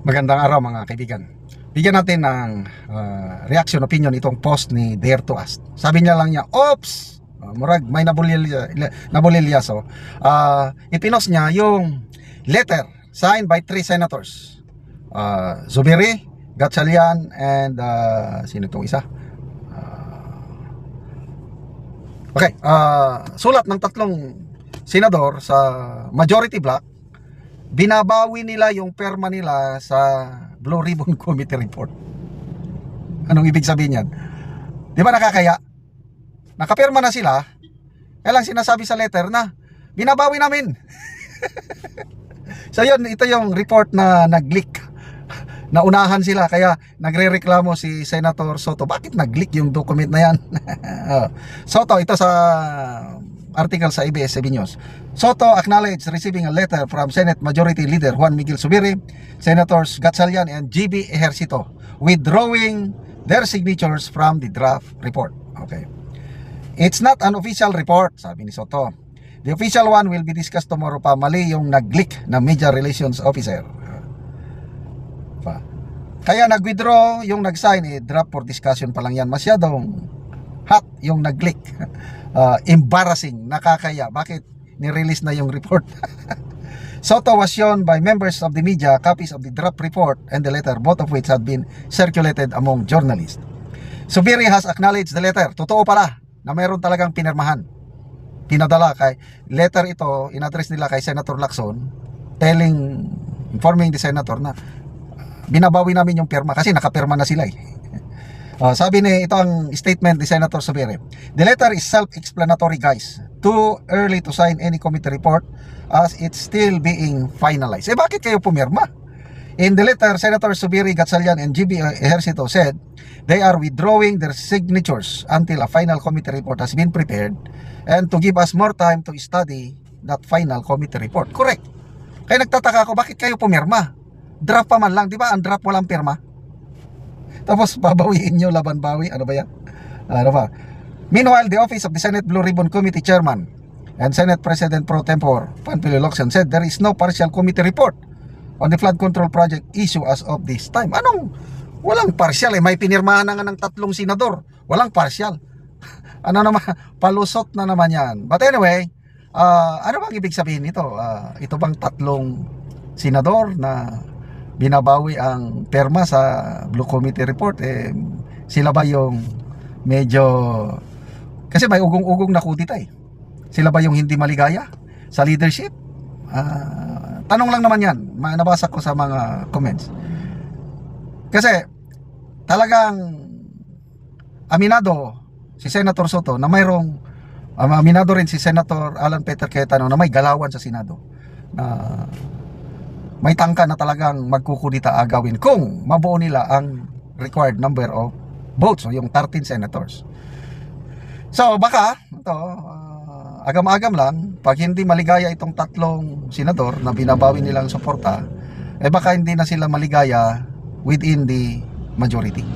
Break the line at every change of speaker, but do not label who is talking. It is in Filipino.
Magandang araw mga kaibigan. Bigyan natin ng reaction, opinion itong post ni Dare to Us. Sabi niya lang niya, "Oops! Murag may nabulilya." So, ipinost niya yung letter signed by 3 senators. Zubiri, Gatchalian, and sino itong isa? Sulat ng 3 senador sa majority block. Binabawi nila yung perma nila sa Blue Ribbon Committee report. Anong ibig sabihin yan? Di ba nakakaya? Nakapirma na sila, kaya lang sinasabi sa letter na binabawi namin. So yun, ito yung report na nag-leak. Naunahan sila, kaya nagre-reklamo si Senator Soto. Bakit nag-leak yung document na yan? Soto, ito sa article sa ABS-CBN News. Soto acknowledged receiving a letter from Senate Majority Leader Juan Miguel Zubiri, Senators Gatchalian and GB Ejercito withdrawing their signatures from the draft report. Okay. It's not an official report, sabi ni Soto. The official one will be discussed tomorrow pa. Mali yung nag-leak na Media Relations Officer. Kaya nag-withdraw yung nag-sign, draft for discussion pa lang yan. Masyadong hot yung nag-leak. Embarrassing, nakakaya. Bakit ni-release na yung report? Soto was shown by members of the media copies of the draft report and the letter, both of which had been circulated among journalists. Zubiri has acknowledged the letter. Totoo pala na mayroon talagang pinirmahan. Pinadala kay letter ito, in-address nila kay Senator Lacson, informing the senator na binabawi namin yung pirma kasi nakapirma na sila eh. Sabi ni, ito ang statement ni Senator Zubiri. The letter is self-explanatory, guys. Too early to sign any committee report as it's still being finalized. Bakit kayo pumirma? In the letter, Senator Zubiri, Gatchalian, and GB Ejercito said they are withdrawing their signatures until a final committee report has been prepared and to give us more time to study that final committee report. Correct. Kaya nagtataka ako, bakit kayo pumirma? Draft pa man lang, di ba? Ang draft walang pirma. Tapos babawiin nyo, laban bawi. Ano ba yan? Ano ba? Meanwhile, the office of the Senate Blue Ribbon Committee Chairman and Senate President Pro Tempore Panfilo Locsin said there is no partial committee report on the flood control project issue as of this time. Anong walang partial eh? May pinirmahan na nga ng 3 senador. Walang partial. Ano naman? Palusot na naman yan. But anyway, ano bang ibig sabihin nito? Ito bang 3 senador na binabawi ang perma sa Blue Committee report? Sila ba yung medyo, kasi may ugong-ugong na kudita eh. Sila ba yung hindi maligaya sa leadership? Tanong lang naman yan. Nabasa ko sa mga comments. Kasi talagang aminado si Senator Soto na mayroong aminado rin si Senator Alan Peter Cayetano na may galawan sa Senado, na may tangka na talagang magkukudita agawin kung mabuo nila ang required number of votes, o yung 13 senators. So baka ito, agam-agam lang, pag hindi maligaya itong 3 senador na binabawi nilang suporta, baka hindi na sila maligaya within the majority.